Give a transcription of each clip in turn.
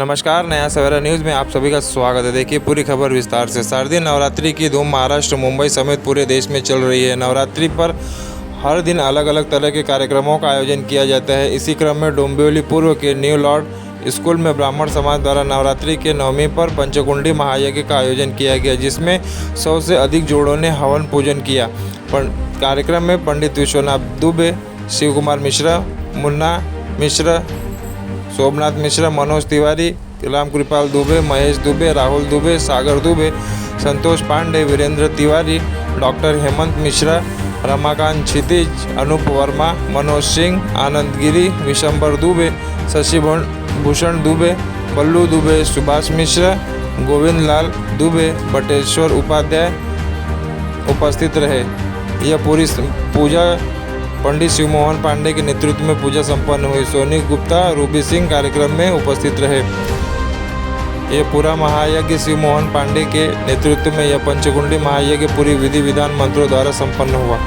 नमस्कार, नया सवेरा न्यूज़ में आप सभी का स्वागत है। देखिए पूरी खबर विस्तार से। शारदीय नवरात्रि की धूम महाराष्ट्र, मुंबई समेत पूरे देश में चल रही है। नवरात्रि पर हर दिन अलग अलग तरह के कार्यक्रमों का आयोजन किया जाता है। इसी क्रम में डोंबिवली पूर्व के न्यू लॉर्ड स्कूल में ब्राह्मण समाज द्वारा नवरात्रि के नवमी पर पंचकुंडी महायज्ञ का आयोजन किया गया, जिसमें 100 से अधिक जोड़ों ने हवन पूजन किया। कार्यक्रम में पंडित विश्वनाथ दुबे, शिव कुमार मिश्रा, मुन्ना मिश्रा, सोमनाथ मिश्रा, मनोज तिवारी, रामकृपाल दुबे, महेश दुबे, राहुल दुबे, सागर दुबे, संतोष पांडे, वीरेंद्र तिवारी, डॉक्टर हेमंत मिश्रा, रमाकांत क्षितिज, अनूप वर्मा, मनोज सिंह, आनंद गिरी, विशंबर दुबे, शशि भूषण दुबे, बल्लू दुबे, सुभाष मिश्रा, गोविंद लाल दुबे, बटेश्वर उपाध्याय उपस्थित रहे। यह पूरी पूजा पंडित शिवमोहन पांडे के नेतृत्व में पूजा संपन्न हुई। सोनी गुप्ता, रूबी सिंह कार्यक्रम में उपस्थित रहे। यह पूरा महायज्ञ शिवमोहन पांडे के नेतृत्व में यह पंचकुंडी महायज्ञ पूरी विधि विधान मंत्रों द्वारा संपन्न हुआ।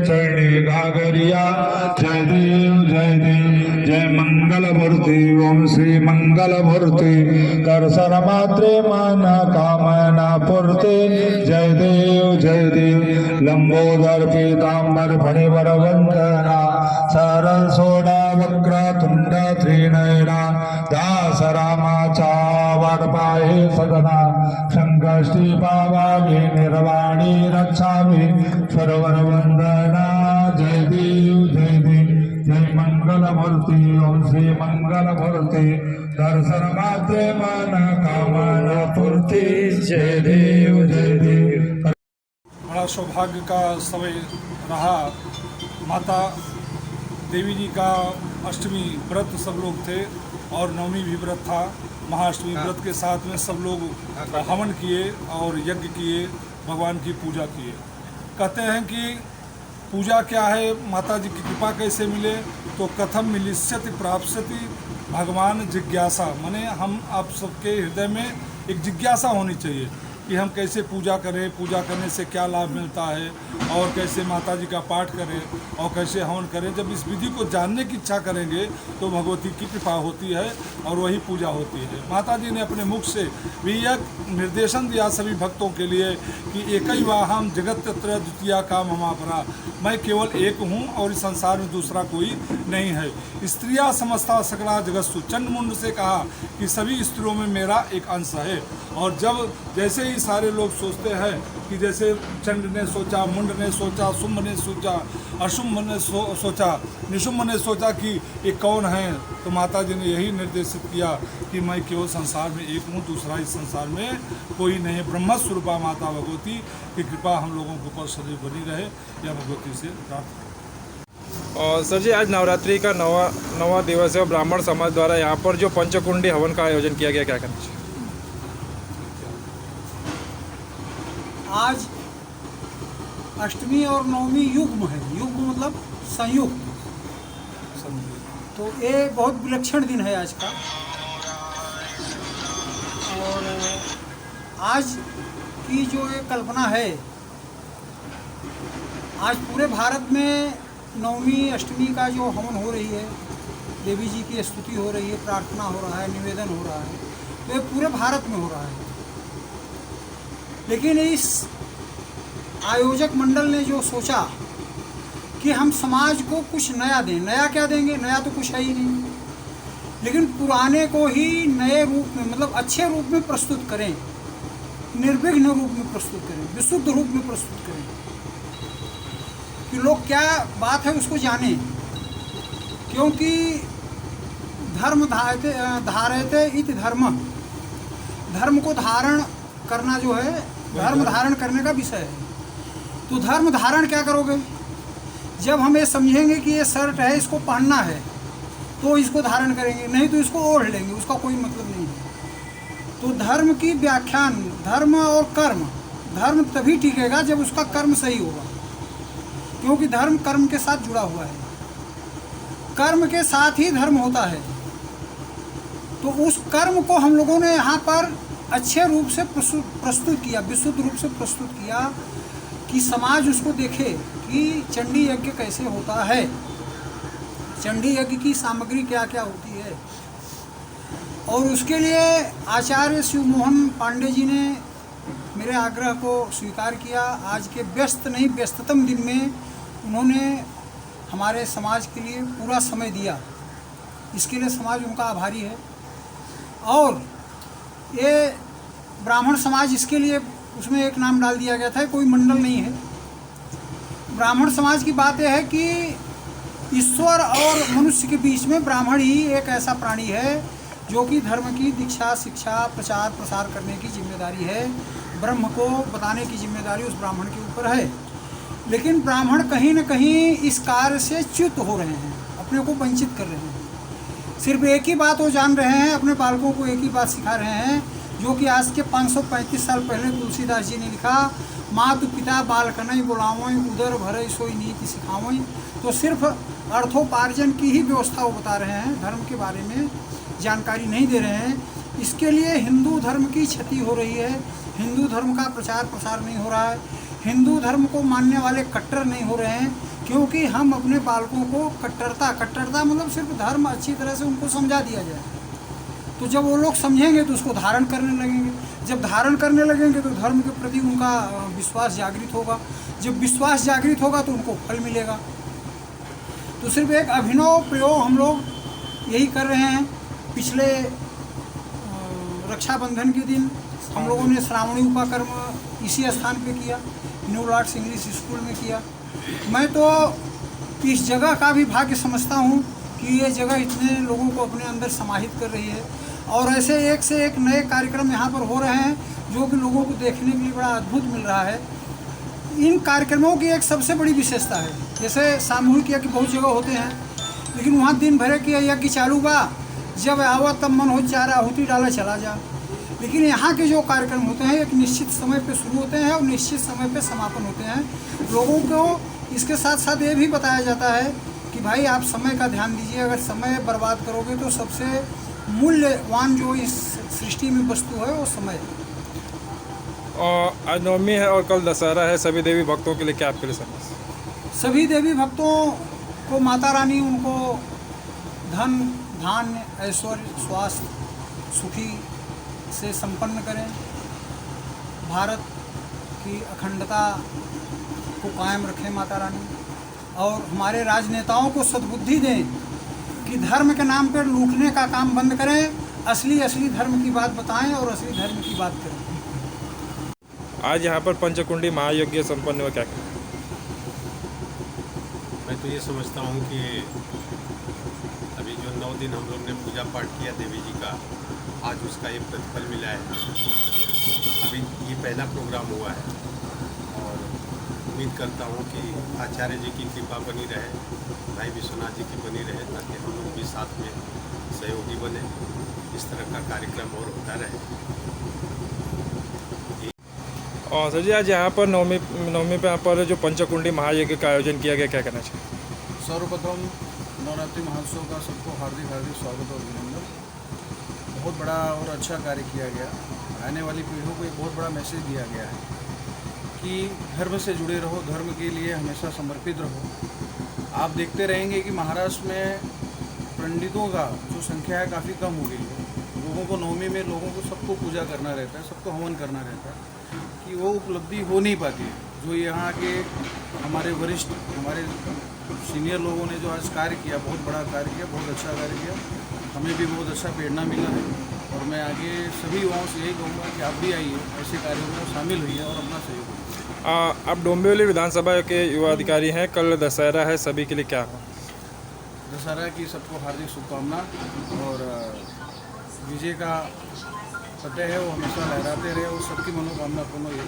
चरणी घाघरिया। जय देव जय मंगल मूर्ति। ओम श्री मंगल मूर्ति। दर्शन मात्रे मन कामना पूर्ति। जय देव लंबोदर पीतांबर फणिवर वंदना। सरल सोडा वक्र तुंड त्रिनयना। दास रामाचा वाडपाहे सदना। संकष्टी पावावे निर्वाणी रक्षावे सरोवर वंदना। जय देव जय मंगल मूर्ति। ओम श्री मंगल मूर्ति। दर्शन मात्रे मन कामना पूर्ति। जय देव। बड़ा सौभाग्य का समय रहा। माता देवी जी का अष्टमी व्रत सब लोग थे और नवमी भी व्रत था। महाअष्टमी व्रत के साथ में सब लोग हवन किए और यज्ञ किए, भगवान की पूजा किए। कहते हैं कि पूजा क्या है, माता जी की कृपा कैसे मिले, तो कथम मिलिष्यति प्राप्स्यति भगवान जिज्ञासा। माने हम आप सबके हृदय में एक जिज्ञासा होनी चाहिए कि हम कैसे पूजा करें, पूजा करने से क्या लाभ मिलता है और कैसे माता जी का पाठ करें और कैसे हवन करें। जब इस विधि को जानने की इच्छा करेंगे तो भगवती की कृपा होती है और वही पूजा होती है। माता जी ने अपने मुख से भी यह निर्देशन दिया सभी भक्तों के लिए कि एकैवाहम जगत तत्र द्वितीया का ममापरा। मैं केवल एक हूँ और इस संसार में दूसरा कोई नहीं है। स्त्रिया समस्ता सकला जगत्सु। चंड मुंड से कहा कि सभी स्त्रियों में मेरा एक अंश है। और जब जैसे ही सारे लोग सोचते हैं कि जैसे चंड ने सोचा, मुंड ने सोचा, शुंभ ने सोचा, अशुंभ ने सोचा, निशुंभ ने सोचा कि ये कौन है, तो माता जी ने यही निर्देशित किया कि मैं केवल संसार में एक हूँ, दूसरा इस संसार में कोई नहीं। ब्रह्म स्वरूपा माता भगवती की कृपा हम लोगों के ऊपर सदैव बनी रहे, यह भगवती से प्रार्थना। और सर जी, आज नवरात्रि का नवा दिवस है और ब्राह्मण समाज द्वारा यहाँ पर जो पंचकुंडी हवन का आयोजन किया गया, क्या कहना चाहिए? आज अष्टमी और नवमी युग्म है। युग्म मतलब संयुक्त। तो ये बहुत विलक्षण दिन है आज का। और आज की जो ये कल्पना है, आज पूरे भारत में नवमी अष्टमी का जो हवन हो रही है, देवी जी की स्तुति हो रही है, प्रार्थना हो रहा है, निवेदन हो रहा है, तो ये पूरे भारत में हो रहा है। लेकिन इस आयोजक मंडल ने जो सोचा कि हम समाज को कुछ नया दें। नया क्या देंगे, नया तो कुछ है ही नहीं, लेकिन पुराने को ही नए रूप में, मतलब अच्छे रूप में प्रस्तुत करें, निर्विघ्न रूप में प्रस्तुत करें, विशुद्ध रूप में प्रस्तुत करें, कि लोग क्या बात है उसको जानें। क्योंकि धर्म धारयते इति धर्म, धर्म को धारण करना जो है धर्म धारण करने का विषय है। तो धर्म धारण क्या करोगे? जब हम ये समझेंगे कि ये शर्ट है, इसको पहनना है, तो इसको धारण करेंगे, नहीं तो इसको ओढ़ लेंगे, उसका कोई मतलब नहीं है। तो धर्म की व्याख्यान, धर्म और कर्म, धर्म तभी टिकेगा जब उसका कर्म सही होगा, क्योंकि धर्म कर्म के साथ जुड़ा हुआ है, कर्म के साथ ही धर्म होता है। तो उस कर्म को हम लोगों ने यहाँ पर अच्छे रूप से प्रस्तुत किया, विशुद्ध रूप से प्रस्तुत किया कि समाज उसको देखे कि चंडी यज्ञ कैसे होता है, चंडी यज्ञ की सामग्री क्या क्या होती है। और उसके लिए आचार्य शिव मोहन पांडे जी ने मेरे आग्रह को स्वीकार किया। आज के व्यस्त नहीं व्यस्ततम दिन में उन्होंने हमारे समाज के लिए पूरा समय दिया, इसके लिए समाज उनका आभारी है। और ये ब्राह्मण समाज, इसके लिए उसमें एक नाम डाल दिया गया था, कोई मंडल नहीं है। ब्राह्मण समाज की बात यह है कि ईश्वर और मनुष्य के बीच में ब्राह्मण ही एक ऐसा प्राणी है जो कि धर्म की दीक्षा, शिक्षा, प्रचार प्रसार करने की जिम्मेदारी है, ब्रह्म को बताने की जिम्मेदारी उस ब्राह्मण के ऊपर है। लेकिन ब्राह्मण कहीं न कहीं इस कार्य से च्युत हो रहे हैं, अपने को वंचित कर रहे हैं। सिर्फ एक ही बात वो जान रहे हैं, अपने बालकों को एक ही बात सिखा रहे हैं, जो कि आज के 535 साल पहले तुलसीदास जी ने लिखा, मातु पिता बालकनई बुलावई, उदर भरई सोई नीति सिखावई। तो सिर्फ अर्थोपार्जन की ही व्यवस्था वो बता रहे हैं, धर्म के बारे में जानकारी नहीं दे रहे हैं। इसके लिए हिंदू धर्म की क्षति हो रही है, हिंदू धर्म का प्रचार प्रसार नहीं हो रहा है, हिंदू धर्म को मानने वाले कट्टर नहीं हो रहे हैं, क्योंकि हम अपने बालकों को कट्टरता मतलब सिर्फ धर्म अच्छी तरह से उनको समझा दिया जाए। तो जब वो लोग समझेंगे तो उसको धारण करने लगेंगे, जब धारण करने लगेंगे तो धर्म के प्रति उनका विश्वास जागृत होगा, जब विश्वास जागृत होगा तो उनको फल मिलेगा। तो सिर्फ एक अभिनव प्रयोग हम लोग यही कर रहे हैं। पिछले रक्षाबंधन के दिन हम लोगों ने श्रावणी उपाकर्म इसी स्थान पे किया, न्यू लॉर्ड्स इंग्लिश स्कूल में किया। मैं तो इस जगह का भी भाग्य समझता हूँ कि ये जगह इतने लोगों को अपने अंदर समाहित कर रही है, और ऐसे एक से एक नए कार्यक्रम यहाँ पर हो रहे हैं जो कि लोगों को देखने के लिए बड़ा अद्भुत मिल रहा है। इन कार्यक्रमों की एक सबसे बड़ी विशेषता है, जैसे सामूहिक यज्ञ बहुत जगह होते हैं, लेकिन वहाँ दिन भर के यज्ञ चालू बा, जब आवा तब मन हो चार आहुति डाला चला जा। लेकिन यहाँ के जो कार्यक्रम होते हैं एक निश्चित समय पे शुरू होते हैं और निश्चित समय पे समापन होते हैं। लोगों को इसके साथ साथ ये भी बताया जाता है कि भाई आप समय का ध्यान दीजिए, अगर समय बर्बाद करोगे तो सबसे मूल्यवान जो इस सृष्टि में वस्तु है वो समय है। और आज नवमी है और कल दशहरा है, सभी देवी भक्तों के लिए क्या आपके लिए संदेश? सभी देवी भक्तों को माता रानी उनको धन धान्य ऐश्वर्य स्वास्थ्य सुखी से संपन्न करें, भारत की अखंडता को कायम रखें माता रानी, और हमारे राजनेताओं को सद्बुद्धि दें कि धर्म के नाम पर लूटने का काम बंद करें, असली धर्म की बात बताएं और असली धर्म की बात करें। आज यहाँ पर पंचकुंडी महायज्ञ संपन्न हुआ, क्या करें? मैं तो ये समझता हूँ कि अभी जो 9 दिन हम लोग ने पूजा पाठ किया देवी जी का, आज उसका एक प्रतिफल मिला है। अभी ये पहला प्रोग्राम हुआ है और उम्मीद करता हूँ कि आचार्य जी की कृपा बनी रहे, भाई विश्वनाथ जी की बनी रहे, ताकि हम लोग भी साथ में सहयोगी बने, इस तरह का कार्यक्रम और होता रहे। और सर जी आज यहाँ पर नवमी पे यहाँ पर जो पंचकुंडी महायज्ञ का आयोजन किया गया, क्या करना चाहिए? सर्वप्रथम नवरात्रि महोत्सव का सबको हार्दिक स्वागत और अभिनंदन। बहुत बड़ा और अच्छा कार्य किया गया। आने वाली पीढ़ियों को एक बहुत बड़ा मैसेज दिया गया है कि धर्म से जुड़े रहो, धर्म के लिए हमेशा समर्पित रहो। आप देखते रहेंगे कि महाराष्ट्र में पंडितों का जो संख्या है काफ़ी कम हो गई है। लोगों को नवमी में लोगों को सबको पूजा करना रहता है, सबको हवन करना रहता है, कि वो उपलब्धि हो नहीं पाती जो यहाँ के हमारे वरिष्ठ, हमारे सीनियर लोगों ने जो आज कार्य किया, बहुत बड़ा कार्य किया, बहुत अच्छा कार्य किया। हमें भी बहुत अच्छा प्रेरणा मिला है और मैं आगे सभी युवाओं से यही कहूँगा कि आप भी आइए, ऐसे कार्यों में शामिल होइए और अपना सहयोग करिए। आप डोंबिवली विधानसभा के युवा अधिकारी हैं, कल दशहरा है, सभी के लिए क्या हो? दशहरा की सबको हार्दिक शुभकामना और विजय का फतेह है वो हमेशा लहराते रहे और सबकी मनोकामना पूर्ण हो ये।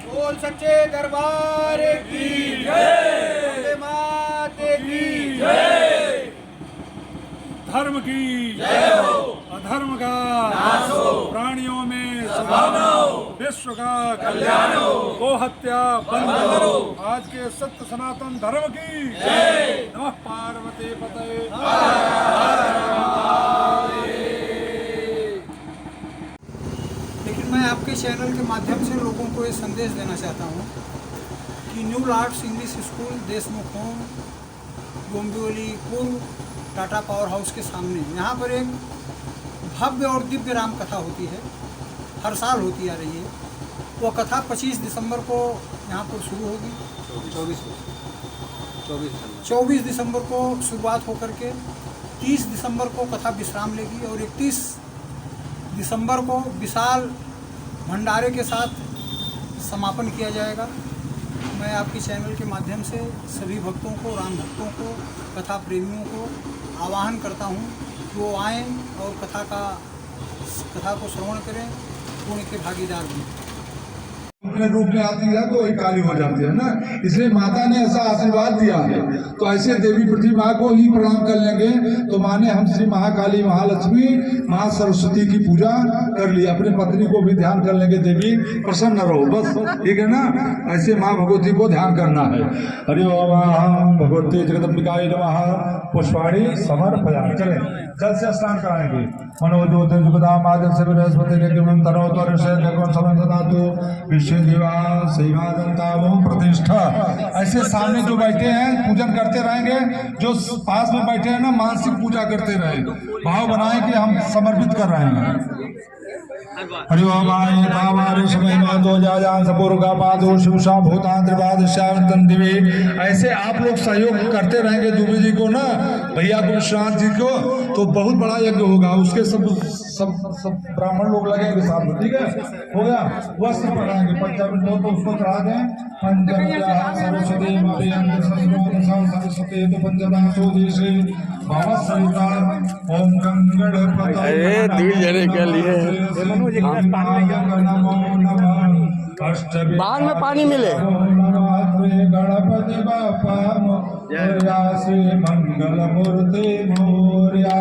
बोल सच्चे दरबार की जय, माते की जय। धर्म की जय हो, अधर्म का नाश हो, प्राणियों में सद्भावना हो, विश्व का कल्याण हो, गो हत्या बंद करो, आज के सत्य सनातन धर्म की जय। नमः पार्वती पतये। लेकिन मैं आपके चैनल के माध्यम से लोगों को ये संदेश देना चाहता हूँ कि new Lord's English school Deshmukh home Dombivli पूर्व टाटा पावर हाउस के सामने यहाँ पर एक भव्य और दिव्य राम कथा होती है, हर साल होती आ रही है। वो कथा 25 दिसंबर को यहाँ पर शुरू होगी, 24 दिसंबर को शुरुआत होकर के 30 दिसंबर को कथा विश्राम लेगी और 31 दिसंबर को विशाल भंडारे के साथ समापन किया जाएगा। मैं आपके चैनल के माध्यम से सभी भक्तों को, राम भक्तों को, कथा प्रेमियों को आह्वान करता हूँ कि वो आएँ और कथा को श्रवण करें, पुण्य के भागीदार बनें। अपने रूप में आती है तो वही काली हो जाती है ना, इसलिए माता ने ऐसा आशीर्वाद दिया है। तो ऐसे देवी प्रतिमा को ही प्रणाम कर लेंगे तो माने हम श्री महाकाली, महालक्ष्मी, माँ सरस्वती की पूजा कर ली। अपनी पत्नी को भी ध्यान कर लेंगे, देवी प्रसन्न रहो, बस ठीक है ना। ऐसे माँ भगवती को ध्यान करना है। हरि ओम भगवती जगदम्बिकाय नमः। पुष्पाणि समर्पयामि। चले जल से स्नान कराएंगे। मनोजोत जुगदाम आदि से बृहस्पति लेकिन तनो तर से देखो समझदातु विश्व देवा सेवा दंता ओम प्रतिष्ठा। ऐसे सामने जो बैठे हैं पूजन करते रहेंगे, जो पास में बैठे हैं ना मानसिक पूजा करते रहे, भाव बनाए कि हम समर्पित कर रहे हैं। हरि ओम आय कावारे समय मातो जाजान सपूर्गा पादो शिवशा भूतांत्रिवाद श्यावंतन दिवे। ऐसे आप लोग सहयोग करते रहेंगे दुबे जी को ना, भैया को, विश्रांत जी को, तो बहुत बड़ा यज्ञ होगा। उसके सब ब्राह्मण लोग लगेंगे साथ में, ठीक है, हो गया। वस्त्र पढ़ाएंगे, पंचामृत तो उसको चढ़ा दें। पंचमया सरस्वती सरस्वती तो पंचदासो देशे भवत सहिता ओम गंगणपतये अरे दूर जाने के लिए बाग में पानी मिले। गणपति बापा मोरया श्री मंगल मूर्ति मोरया।